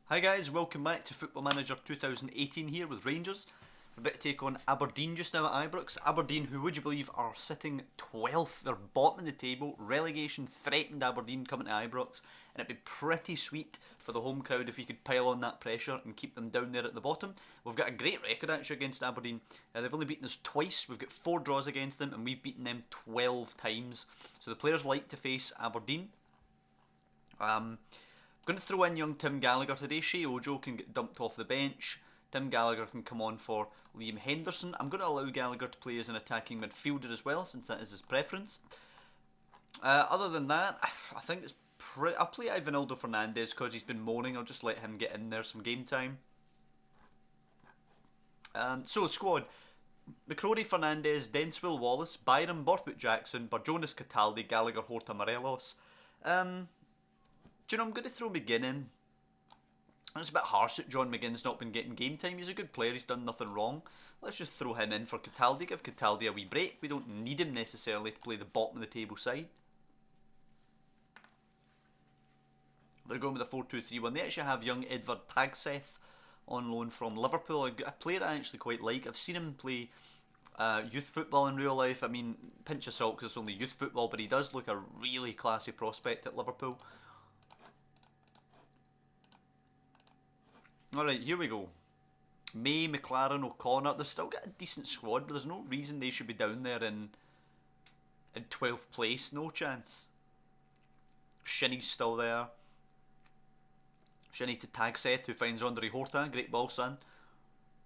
Hi guys, welcome back to Football Manager 2018 here with Rangers. We're about to take on Aberdeen just now at Ibrox. Aberdeen, who would you believe are sitting 12th, they're bottom of the table, relegation threatened Aberdeen coming to Ibrox, and it'd be pretty sweet for the home crowd if we could pile on that pressure and keep them down there at the bottom. We've got a great record actually against Aberdeen. They've only beaten us twice, we've got 4 draws against them, and we've beaten them 12 times. So the players like to face Aberdeen. Going to throw in young Tim Gallagher today. Shea Ojo can get dumped off the bench. Tim Gallagher can come on for Liam Henderson. I'm going to allow Gallagher to play as an attacking midfielder as well, since that is his preference. Other than that, I think it's I'll play Ivanildo Fernandez because he's been moaning. I'll just let him get in there some game time. So squad: McCrory, Fernandez, Denswell, Wallace, Byram, Borthwick, Jackson, Barjonas, Cataldi, Gallagher, Horta, Morelos. Do you know, I'm going to throw McGinn in. It's a bit harsh that John McGinn's not been getting game time. He's a good player, he's done nothing wrong. Let's just throw him in for Cataldi, give Cataldi a wee break. We don't need him necessarily to play the bottom of the table side. They're going with a 4-2-3-1. They actually have young Edvard Tagseth on loan from Liverpool, a player I actually quite like. I've seen him play youth football in real life. I mean, pinch of salt because it's only youth football, but he does look a really classy prospect at Liverpool. Alright, here we go. May, McLaren, O'Connor. They've still got a decent squad, but there's no reason they should be down there in 12th place. No chance. Shinnie's still there. Shinnie to Tagseth, who finds Andre Horta. Great ball, son.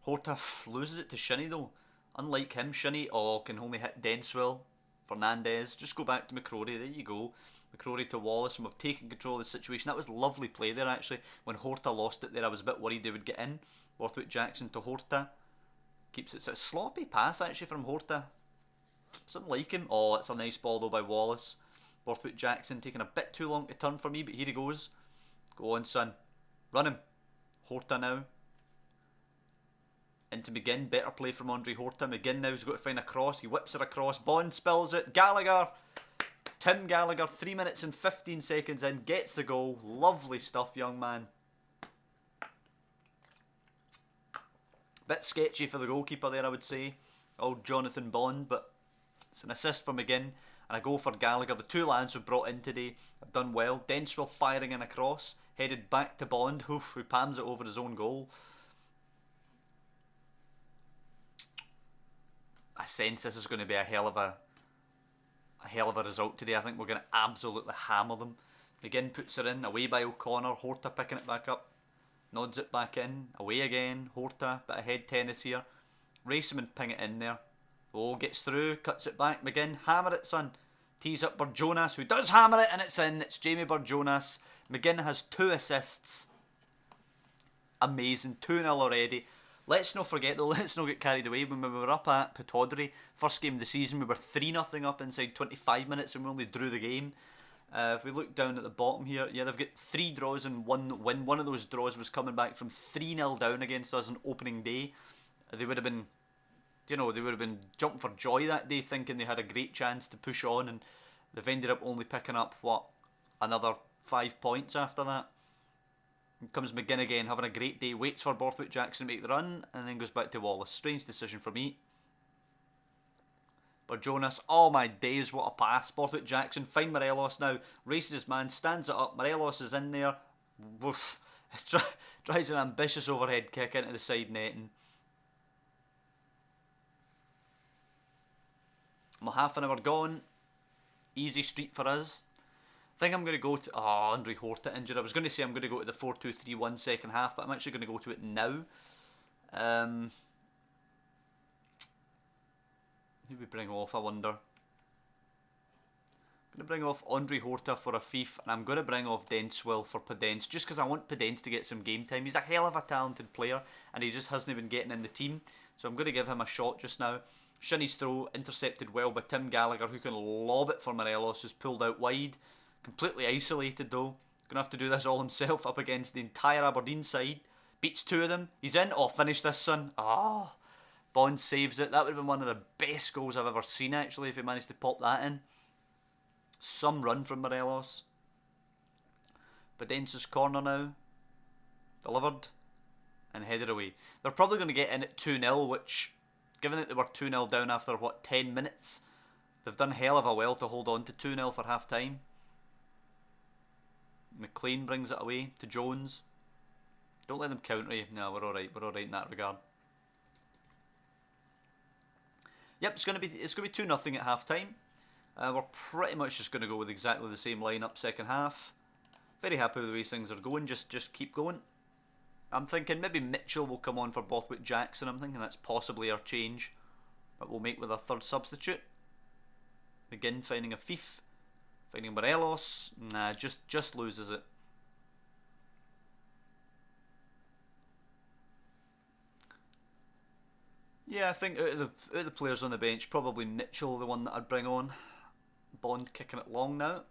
Horta loses it to Shinnie, though. Unlike him, Shinnie can only hit Denswell. Fernandez. Just go back to McCrory. There you go. McCrory to Wallace, and we've taken control of the situation. That was lovely play there actually. When Horta lost it there, I was a bit worried they would get in. Borthwick Jackson to Horta. Keeps it. It's a sloppy pass actually from Horta. Something like him. Oh, it's a nice ball though by Wallace. Borthwick Jackson taking a bit too long to turn for me, but here he goes. Go on, son. Run him. Horta now. Into McGinn. Better play from Andre Horta. McGinn now has got to find a cross. He whips it across. Bond spills it. Gallagher. Tim Gallagher, 3 minutes and 15 seconds in, gets the goal. Lovely stuff, young man. Bit sketchy for the goalkeeper there, I would say. Old Jonathan Bond, but it's an assist for McGinn and a goal for Gallagher. The two lads who brought in today have done well. Denswell firing in a cross, headed back to Bond, who pams it over his own goal. I sense this is going to be a hell of a result today. I think we're going to absolutely hammer them. McGinn puts it in, away by O'Connor. Horta picking it back up, nods it back in, away again. Horta, bit of head tennis here. Race him and ping it in there. Oh, gets through, cuts it back. McGinn, hammer it, son. Tees up Barjonas, who does hammer it, and it's in. It's Jamie Barjonas. McGinn has 2 assists. Amazing, 2-0 already. Let's not forget though, let's not get carried away. When we were up at Pataudry, first game of the season, we were 3-0 up inside 25 minutes and we only drew the game. If we look down at the bottom here, yeah, they've got 3 draws and 1 win. One of those draws was coming back from 3-0 down against us on opening day. They would have been, you know, they would have been jumping for joy that day, thinking they had a great chance to push on, and they've ended up only picking up, what, another 5 points after that. Comes McGinn again, having a great day, waits for Borthwick Jackson to make the run, and then goes back to Wallace. Strange decision for me. But Jonas, oh my days, what a pass. Borthwick Jackson, find Morelos now, races his man, stands it up, Morelos is in there. Woof. Tries an ambitious overhead kick into the side netting. Well, half an hour gone. Easy street for us. I think I'm going to go to... Oh, Andre Horta injured. I was going to say I'm going to go to the 4-2-3-1 second half, but I'm actually going to go to it now. Who we bring off, I wonder? I'm going to bring off Andre Horta for Afif, and I'm going to bring off Denswell for Podence, just because I want Podence to get some game time. He's a hell of a talented player, and he just hasn't been getting in the team, so I'm going to give him a shot just now. Shinnie's throw, intercepted well by Tim Gallagher, who can lob it for Morelos, who's pulled out wide. Completely isolated though. Gonna have to do this all himself up against the entire Aberdeen side. Beats 2 of them. He's in. Oh, finish this, son. Ah, Bond saves it. That would have been one of the best goals I've ever seen actually, if he managed to pop that in. Some run from Morelos. Podence's corner now. Delivered and headed away. They're probably going to get in at 2-0, which, given that they were 2-0 down after, 10 minutes, they've done hell of a well to hold on to 2-0 for half time. McLean brings it away to Jones. Don't let them counter you. No, we're alright. We're alright in that regard. Yep, it's gonna be 2-0 at half time. We're pretty much just gonna go with exactly the same lineup second half. Very happy with the way things are going. Just keep going. I'm thinking maybe Mitchell will come on for Bothwick Jackson. I'm thinking that's possibly our change that we'll make with our third substitute. McGinn finding a Fief. Finding Morelos. Nah, just loses it. Yeah, I think out of the players on the bench, probably Mitchell, the one that I'd bring on. Bond kicking it long now.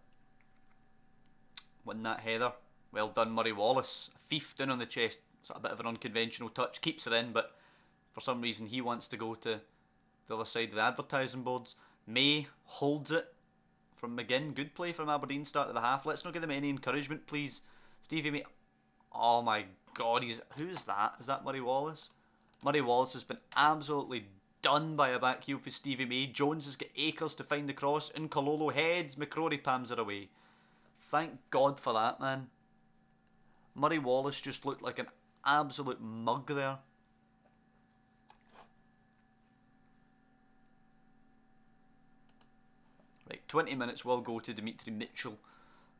Win that header. Well done, Murray Wallace. Fief down on the chest. It's a bit of an unconventional touch. Keeps it in, but for some reason he wants to go to the other side of the advertising boards. May holds it from McGinn. Good play from Aberdeen, start of the half. Let's not give them any encouragement, please. Stevie May. Oh my god, who's that? Is that Murray Wallace? Murray Wallace has been absolutely done by a back heel for Stevie May. Jones has got acres to find the cross. And Kololo heads. McCrory pams it away. Thank God for that, man. Murray Wallace just looked like an absolute mug there. Right, 20 minutes will go to Dimitri Mitchell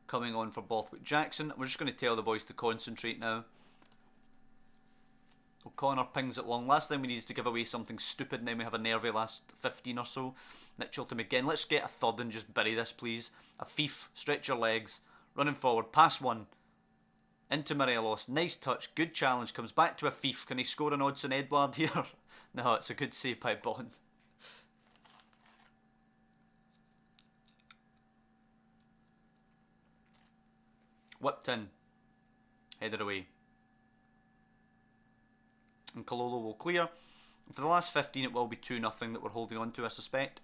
coming on for Bothwick Jackson. We're just going to tell the boys to concentrate now. O'Connor pings it long. Last time we needed to give away something stupid and then we have a nervy last 15 or so. Mitchell to McGinn. Let's get a third and just bury this, please. A Fief. Stretch your legs. Running forward. Pass one. Into Morelos. Nice touch. Good challenge. Comes back to a Fief. Can he score an Odsonne Edouard here? No, it's a good save by Bond. Whipped in. Headed away. And Kololo will clear. And for the last 15 it will be 2-0 that we're holding on to, I suspect.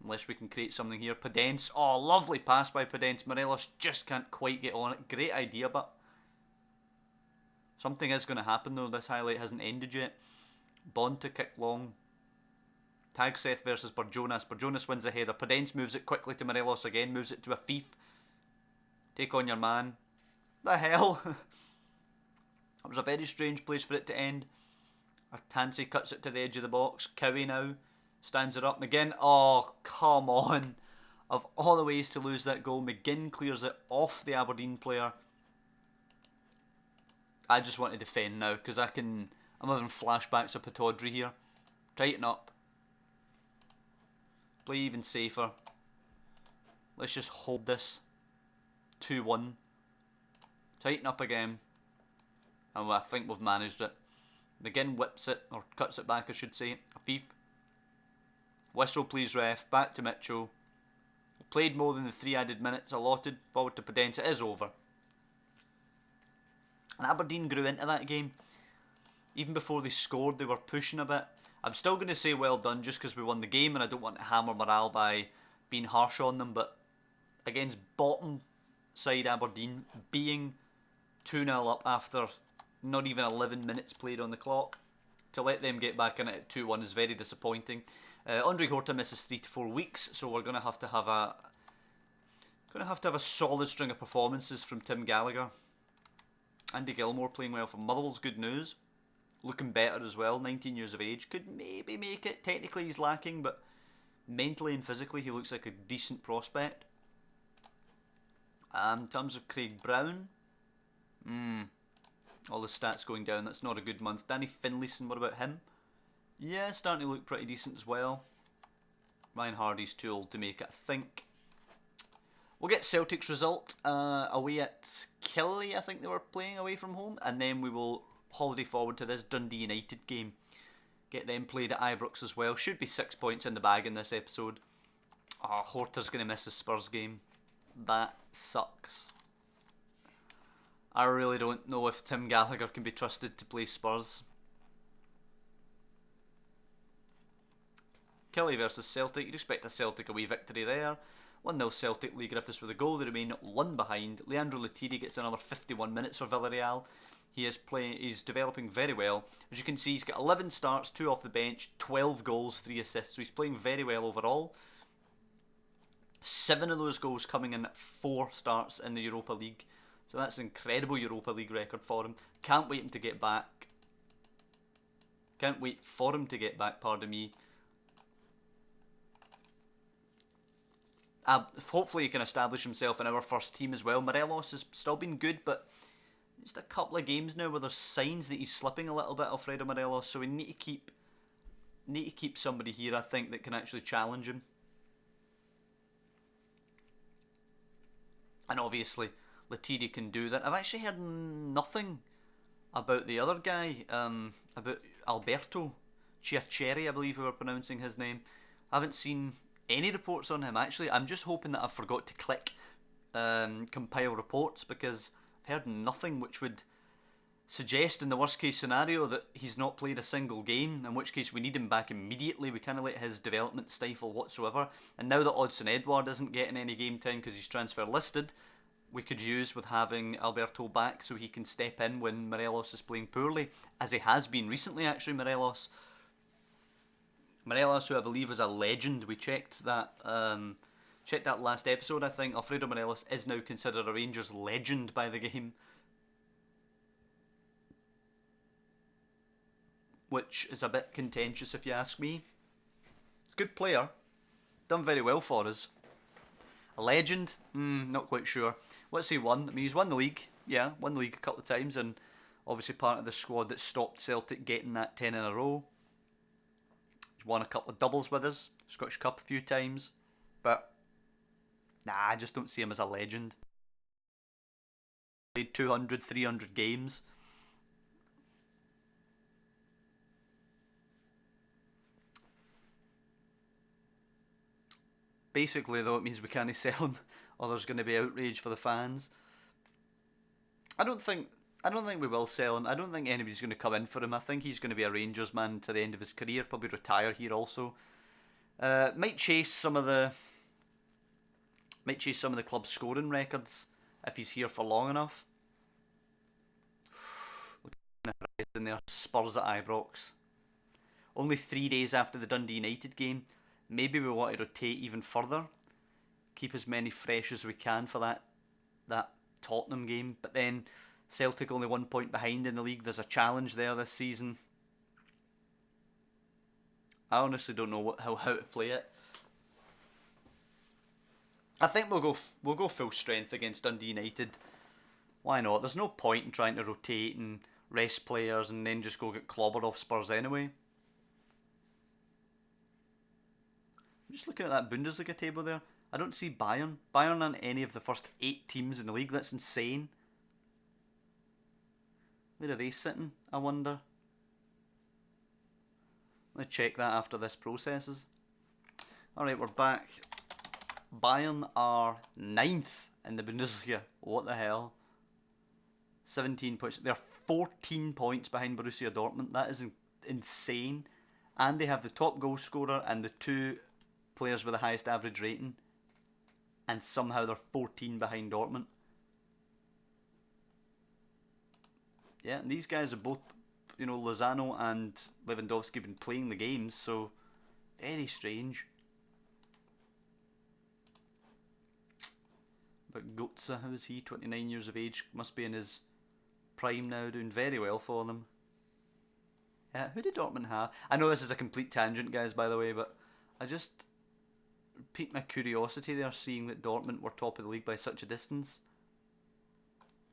Unless we can create something here. Podence. Oh, lovely pass by Podence. Morelos just can't quite get on it. Great idea, but something is going to happen though. This highlight hasn't ended yet. Bond to kick long. Tag Seth versus Burjonas. Burjonas wins the header. Podence moves it quickly to Morelos again. Moves it to a Fief. Take on your man. The hell? That was a very strange place for it to end. Tansey cuts it to the edge of the box. Cowie now stands it up. McGinn. Oh, come on. Of all the ways to lose that goal, McGinn clears it off the Aberdeen player. I just want to defend now because I'm having flashbacks of Pataudry here. Tighten up. Play even safer. Let's just hold this. 2-1. Tighten up again. And I think we've managed it. McGinn whips it, or cuts it back I should say. A Fief. Whistle please ref. Back to Mitchell. Played more than the 3 added minutes allotted. Forward to Podence. It is over. And Aberdeen grew into that game. Even before they scored they were pushing a bit. I'm still going to say well done just because we won the game and I don't want to hammer morale by being harsh on them, but against bottom side Aberdeen, being 2-0 up after not even 11 minutes played on the clock, to let them get back in it at 2-1 is very disappointing. Andre Horta misses 3 to 4 weeks, so we're going to have to have a solid string of performances from Tim Gallagher. Andy Gilmore playing well for Motherwell's good news. Looking better as well, 19 years of age. Could maybe make it. Technically he's lacking, but mentally and physically he looks like a decent prospect. In terms of Craig Brown, all the stats going down. That's not a good month. Danny Finlayson, what about him? Yeah, starting to look pretty decent as well. Ryan Hardy's too old to make it, I think. We'll get Celtic's result away at Killie, I think they were playing away from home. And then we will holiday forward to this Dundee United game. Get them played at Ibrox as well. Should be 6 points in the bag in this episode. Oh, Horta's going to miss his Spurs game. That sucks. I really don't know if Tim Gallagher can be trusted to play Spurs. Killie versus Celtic. You'd expect a Celtic away victory there. 1-0 Celtic. Lee Griffiths with a goal. They remain 1 behind. Leandro Latiri gets another 51 minutes for Villarreal. He's developing very well. As you can see, he's got 11 starts, 2 off the bench, 12 goals, 3 assists. So he's playing very well overall. 7 of those goals coming in 4 starts in the Europa League. So that's an incredible Europa League record for him. Can't wait him to get back. Can't wait for him to get back, pardon me. Hopefully he can establish himself in our first team as well. Morelos has still been good, but just a couple of games now where there's signs that he's slipping a little bit, Alfredo Morelos. So we need to keep somebody here, I think, that can actually challenge him. And obviously, Latiri can do that. I've actually heard nothing about the other guy, about Alberto Chiarcheri, I believe we were pronouncing his name. I haven't seen any reports on him, actually. I'm just hoping that I forgot to click compile reports, because I've heard nothing which would suggest, in the worst case scenario, that he's not played a single game, in which case we need him back immediately. We can't let his development stifle whatsoever. And now that Odsonne Edouard isn't getting any game time because he's transfer listed, we could use with having Alberto back so he can step in when Morelos is playing poorly, as he has been recently, actually. Morelos, who I believe is a legend. We checked that last episode, I think. Alfredo Morelos is now considered a Rangers legend by the game, which is a bit contentious if you ask me. Good player, done very well for us. A legend? Not quite sure. What's he won? I mean, he's won the league. Yeah, won the league a couple of times, and obviously part of the squad that stopped Celtic getting that 10 in a row. He's won a couple of doubles with us, Scottish Cup a few times, but nah, I just don't see him as a legend. Played 200, 300 games. Basically, though, it means we can't sell him, or there's going to be outrage for the fans. I don't think we will sell him. I don't think anybody's going to come in for him. I think he's going to be a Rangers man to the end of his career. Probably retire here also. Might chase some of the club's scoring records if he's here for long enough. Look at the horizon there. Spurs at Ibrox. Only 3 days after the Dundee United game. Maybe we want to rotate even further. Keep as many fresh as we can for that Tottenham game. But then Celtic only 1 point behind in the league. There's a challenge there this season. I honestly don't know how to play it. I think we'll go full strength against Dundee United. Why not? There's no point in trying to rotate and rest players and then just go get clobbered off Spurs anyway. I'm just looking at that Bundesliga table there. I don't see Bayern. Bayern aren't any of the first 8 teams in the league. That's insane. Where are they sitting, I wonder? Let me check that after this processes. Alright, we're back. Bayern are 9th in the Bundesliga. What the hell? 17 points. They're 14 points behind Borussia Dortmund. That is insane. And they have the top goal scorer and the 2 players with the highest average rating, and somehow they're 14 behind Dortmund. Yeah, and these guys are both, Lozano and Lewandowski been playing the games, so very strange. But Götze, how is he? 29 years of age, must be in his prime now, doing very well for them. Yeah, who did Dortmund have? I know this is a complete tangent, guys, by the way, but I just piqued my curiosity there, seeing that Dortmund were top of the league by such a distance.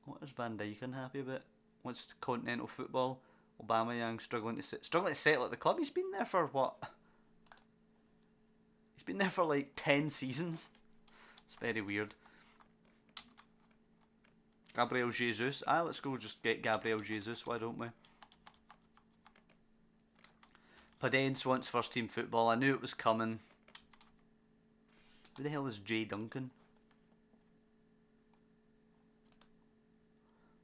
What is Van Dijk unhappy about? What's continental football? Aubameyang struggling to settle at the club. He's been there for what? He's been there for like 10 seasons. It's very weird. Gabriel Jesus. Let's go just get Gabriel Jesus, why don't we? Padence wants first team football. I knew it was coming. Who the hell is Jay Duncan?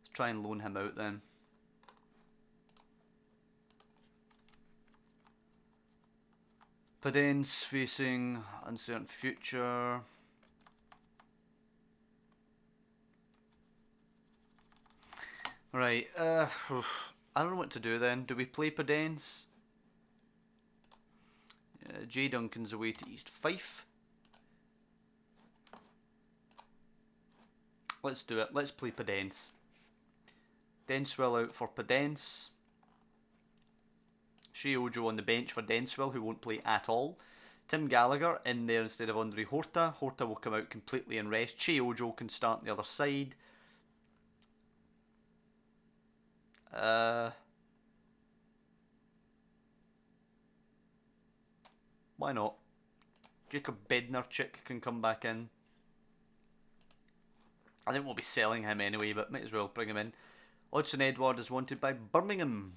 Let's try and loan him out then. Padence facing uncertain future. Right, I don't know what to do then. Do we play Pedence? J Duncan's away to East Fife. Let's do it. Let's play Pedence. Denswell out for Pedence. Shea Ojo on the bench for Denswell, who won't play at all. Tim Gallagher in there instead of Andre Horta. Horta will come out completely and rest. Shea Ojo can start on the other side. Why not? Jacob Bednarczyk can come back in. I think we'll be selling him anyway, but might as well bring him in. Odsonne Edouard is wanted by Birmingham.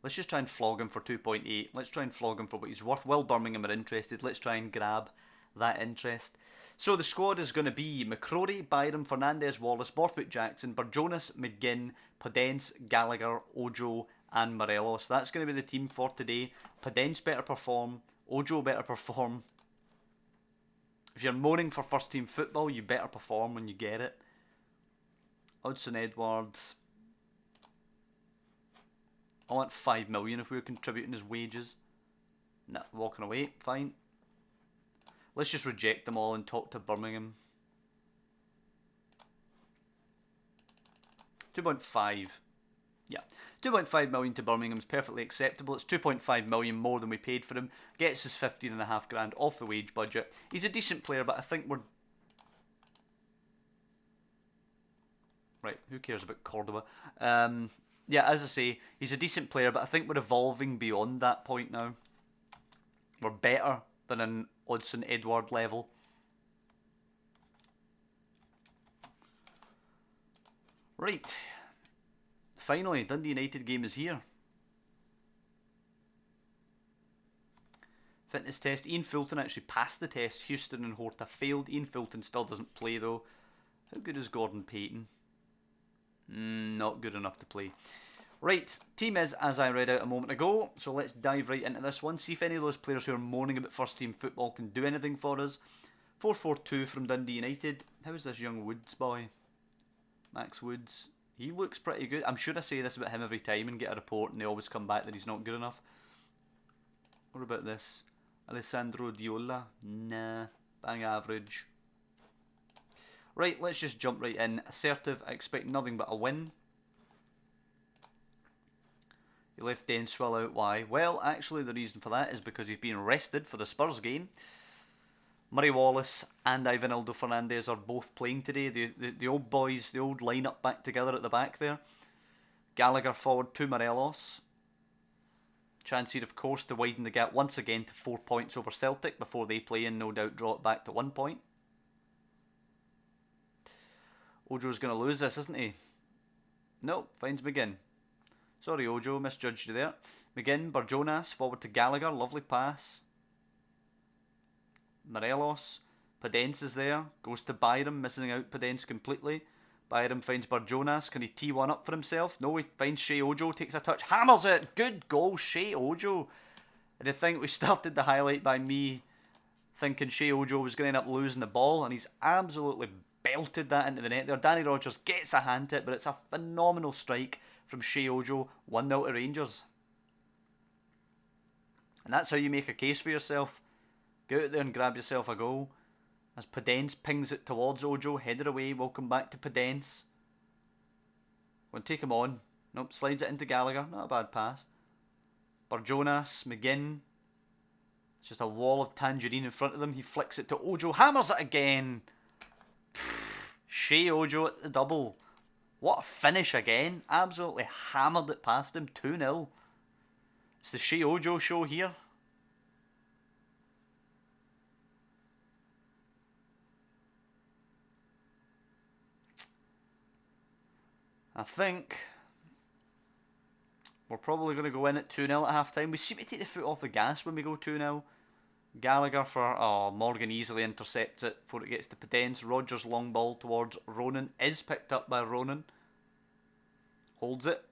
Let's just try and flog him for 2.8. Let's try and flog him for what he's worth. While Birmingham are interested, let's try and grab that interest. So the squad is going to be McCrory, Byram, Fernandez, Wallace, Borthwick, Jackson, Burjonas, McGinn, Pedence, Gallagher, Ojo and Morelos. That's going to be the team for today. Pedence better perform. Ojo better perform. If you're moaning for first team football, you better perform when you get it. Odsonne Edouard. I want 5 million if we were contributing his wages. Nah, walking away, fine. Let's just reject them all and talk to Birmingham. 2.5. Yeah, 2.5 million to Birmingham is perfectly acceptable. It's 2.5 million more than we paid for him. Gets us 15.5 grand off the wage budget. He's a decent player, but I think we're... Right, who cares about Cordoba? Yeah, as I say, he's a decent player, but I think we're evolving beyond that point now. We're better than an Odsonne Edouard level. Right. Finally, Dundee United game is here. Fitness test. Ian Fulton actually passed the test. Houston and Horta failed. Ian Fulton still doesn't play though. How good is Gordon Payton? Not good enough to play. Right, team is as I read out a moment ago, so let's dive right into this one. See if any of those players who are moaning about first team football can do anything for us. 4-4-2 from Dundee United. How is this young Woods boy? Max Woods. He looks pretty good. I'm sure I say this about him every time and get a report and they always come back that he's not good enough. What about this? Alessandro Diola? Nah, bang average. Right, let's just jump right in. Assertive, I expect nothing but a win. You left Denswell out, why? Well, actually the reason for that is because he's being rested for the Spurs game. Murray Wallace and Ivanildo Fernandez are both playing today. The old boys, the old lineup back together at the back there. Gallagher forward to Morelos. Chance here, of course, to widen the gap once again to 4 points over Celtic before they play and no doubt draw it back to 1 point. Ojo's going to lose this, isn't he? No, finds McGinn. Sorry, Ojo, misjudged you there. McGinn, Burjonas, forward to Gallagher, lovely pass. Morelos, Pedence is there, goes to Byram, missing out Pedence completely. Byram finds Burjonas, can he tee one up for himself? No, he finds Shea Ojo, takes a touch, hammers it! Good goal, Shea Ojo. And I think we started the highlight by me thinking Shea Ojo was going to end up losing the ball, and he's absolutely belted that into the net there. Danny Rogers gets a hand to it, but it's a phenomenal strike from Shea Ojo, 1-0 to Rangers. And that's how you make a case for yourself. Go out there and grab yourself a goal. As Pedence pings it towards Ojo, headed away, welcome back to Pedence. Going to take him on. Nope, slides it into Gallagher, not a bad pass. Burjonas, McGinn. It's just a wall of tangerine in front of them. He flicks it to Ojo, hammers it again. Shea Ojo at the double. What a finish again. Absolutely hammered it past him. 2-0. It's the Shea Ojo show here. I think we're probably going to go in at 2-0 at half time. We seem to take the foot off the gas when we go 2-0. Gallagher for... Oh, Morgan easily intercepts it before it gets to Pedence. Rogers long ball towards Ronan. Is picked up by Ronan. Holds it.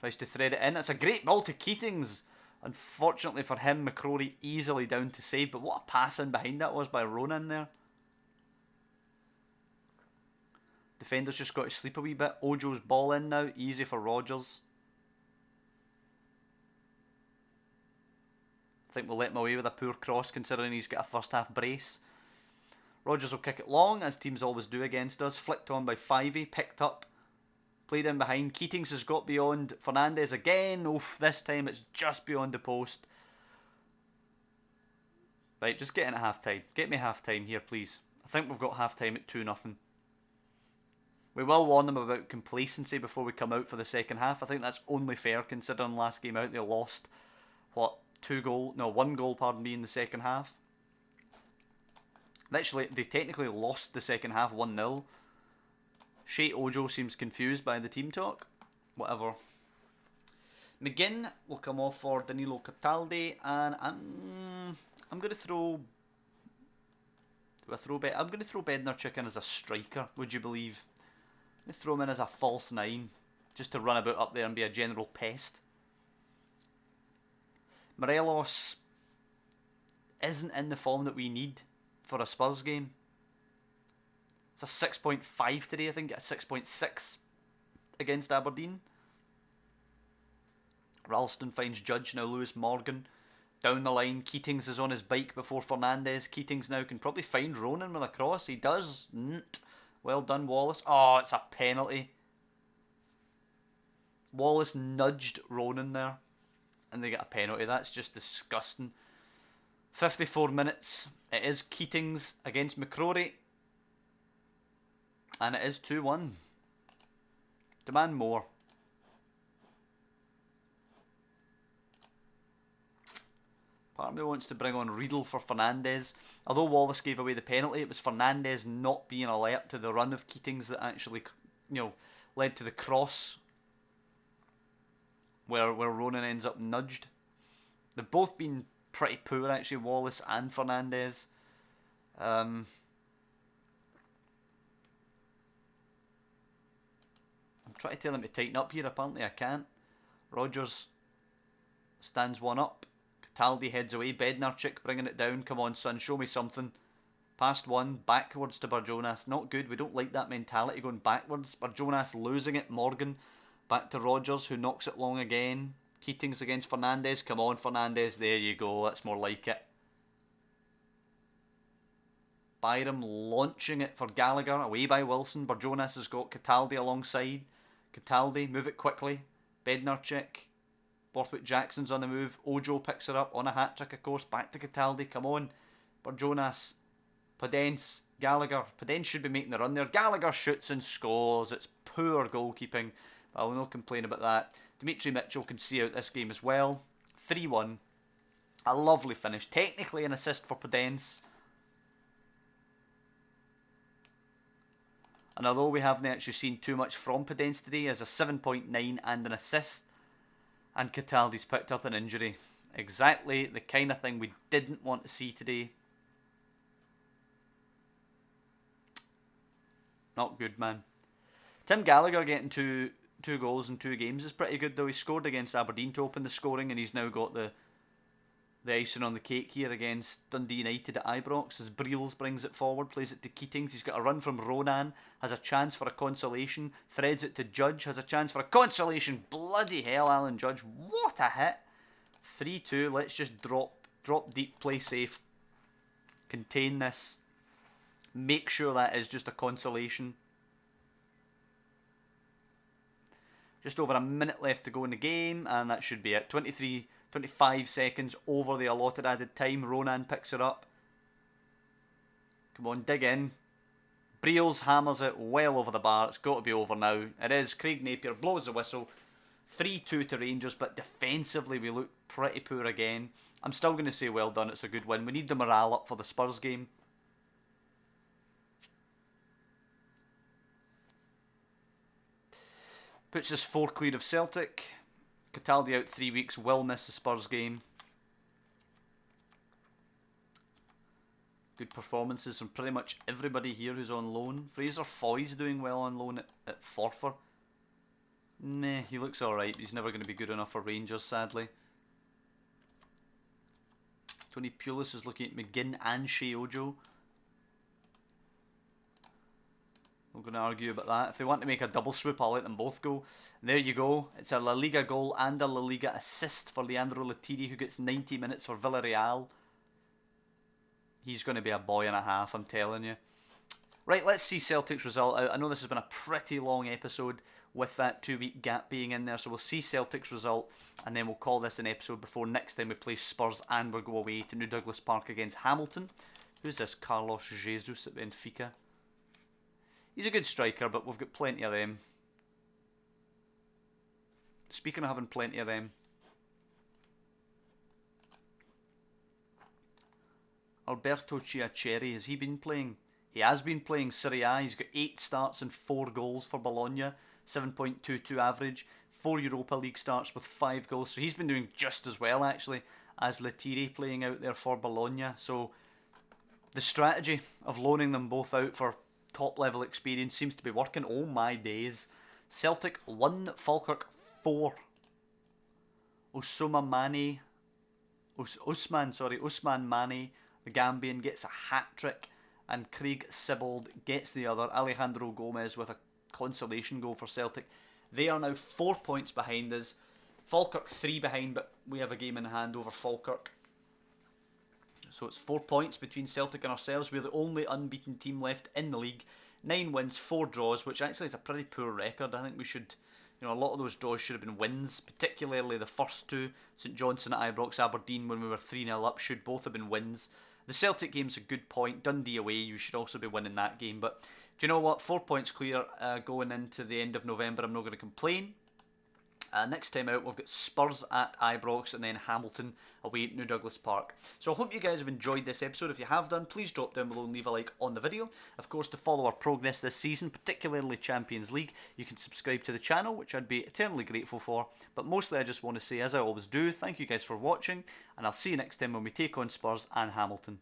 Tries to thread it in. It's a great ball to Keatings. Unfortunately for him, McCrory easily down to save. But what a pass in behind that was by Ronan there. Defenders just got to sleep a wee bit. Ojo's ball in now. Easy for Rodgers. I think we'll let him away with a poor cross considering he's got a first half brace. Rodgers will kick it long, as teams always do against us. Flicked on by Fivey. Picked up. Played in behind. Keatings has got beyond Fernandez again. Oof, this time it's just beyond the post. Right, just get in at half time. Get me half time here, please. I think we've got half time at 2-0. We will warn them about complacency before we come out for the second half. I think that's only fair considering last game out they lost, what, 1 goal, pardon me, in the second half. Actually, they technically lost the second half 1-0. Shea Ojo seems confused by the team talk. Whatever. McGinn will come off for Danilo Cataldi, and I'm going to throw... I'm going to throw Bednarchuk in as a striker, would you believe? I'm going to throw him in as a false 9, just to run about up there and be a general pest. Morelos isn't in the form that we need for a Spurs game. It's a 6.5 today, I think, at 6.6 against Aberdeen. Ralston finds Judge, now Lewis Morgan. Down the line, Keatings is on his bike before Fernandez. Keatings now can probably find Ronan with a cross. He does. Well done, Wallace. Oh, it's a penalty. Wallace nudged Ronan there, and they get a penalty. That's just disgusting. 54 minutes. It is Keatings against McCrory. And it is 2-1. Demand more. Part of me wants to bring on Riedel for Fernandez. Although Wallace gave away the penalty, it was Fernandez not being alert to the run of Keatings that actually, led to the cross where Ronan ends up nudged. They've both been pretty poor, actually, Wallace and Fernandez. I'm trying to tell him to tighten up here. Apparently I can't. Rodgers stands one up. Cataldi heads away. Bednarchuk bringing it down. Come on, son, show me something. Past one. Backwards to Barjonas. Not good. We don't like that mentality going backwards. Barjonas losing it. Morgan back to Rodgers, who knocks it long again. Keatings against Fernandez. Come on, Fernandez. There you go. That's more like it. Byram launching it for Gallagher. Away by Wilson. Barjonas has got Cataldi alongside. Cataldi, move it quickly. Bednarchuk. Borthwick Jackson's on the move. Ojo picks her up on a hat-trick, of course. Back to Cataldi. Come on. Barjonas. Podence. Gallagher. Podence should be making the run there. Gallagher shoots and scores. It's poor goalkeeping. I will not complain about that. Dimitri Mitchell can see out this game as well. 3-1. A lovely finish. Technically an assist for Podence. And although we haven't actually seen too much from Podence today, as a 7.9 and an assist. And Cataldi's picked up an injury. Exactly the kind of thing we didn't want to see today. Not good, man. Tim Gallagher getting two goals in 2 games is pretty good, though. He scored against Aberdeen to open the scoring, and he's now got the icing on the cake here against Dundee United at Ibrox, as Briels brings it forward, plays it to Keatings. He's got a run from Ronan, has a chance for a consolation, threads it to Judge, has a chance for a consolation. Bloody hell, Alan Judge, what a hit. 3-2, let's just drop deep, play safe, contain this, make sure that is just a consolation. Just over a minute left to go in the game, and that should be it. 25 seconds over the allotted added time. Ronan picks it up. Come on, dig in. Briels hammers it well over the bar. It's got to be over now. It is. Craig Napier blows the whistle. 3-2 to Rangers, but defensively we look pretty poor again. I'm still going to say well done. It's a good win. We need the morale up for the Spurs game. Puts us 4 clear of Celtic. Cataldi out 3 weeks, will miss the Spurs game. Good performances from pretty much everybody here who's on loan. Fraser Foy's doing well on loan at Forfar. Meh, he looks alright. He's never going to be good enough for Rangers, sadly. Tony Pulis is looking at McGinn and Shea Ojo. I'm going to argue about that. If they want to make a double swoop, I'll let them both go. And there you go. It's a La Liga goal and a La Liga assist for Leandro Latiri, who gets 90 minutes for Villarreal. He's going to be a boy and a half, I'm telling you. Right, let's see Celtic's result out. I know this has been a pretty long episode with that 2-week gap being in there, so we'll see Celtic's result and then we'll call this an episode before next time we play Spurs and we'll go away to New Douglas Park against Hamilton. Who's this? Carlos Jesus at Benfica. He's a good striker, but we've got plenty of them. Speaking of having plenty of them, Alberto Chiacheri, has he been playing? He has been playing Serie A. He's got 8 starts and 4 goals for Bologna, 7.22 average, 4 Europa League starts with 5 goals. So he's been doing just as well, actually, as Latiri playing out there for Bologna. So the strategy of loaning them both out for top-level experience seems to be working. Oh my days. Celtic 1, Falkirk 4. Usman Mane, the Gambian, gets a hat-trick. And Craig Sibbald gets the other. Alejandro Gomez with a consolation goal for Celtic. They are now 4 points behind us. Falkirk 3 behind, but we have a game in hand over Falkirk. So it's 4 points between Celtic and ourselves. We're the only unbeaten team left in the league. 9 wins, 4 draws, which actually is a pretty poor record. I think we should, a lot of those draws should have been wins, particularly the first 2. St Johnstone at Ibrox, Aberdeen when we were 3-0 up should both have been wins. The Celtic game's a good point. Dundee away, you should also be winning that game. But do you know what? 4 points clear going into the end of November. I'm not going to complain. Next time out, we've got Spurs at Ibrox and then Hamilton away at New Douglas Park. So I hope you guys have enjoyed this episode. If you have done, please drop down below and leave a like on the video. Of course, to follow our progress this season, particularly Champions League, you can subscribe to the channel, which I'd be eternally grateful for. But mostly I just want to say, as I always do, thank you guys for watching, and I'll see you next time when we take on Spurs and Hamilton.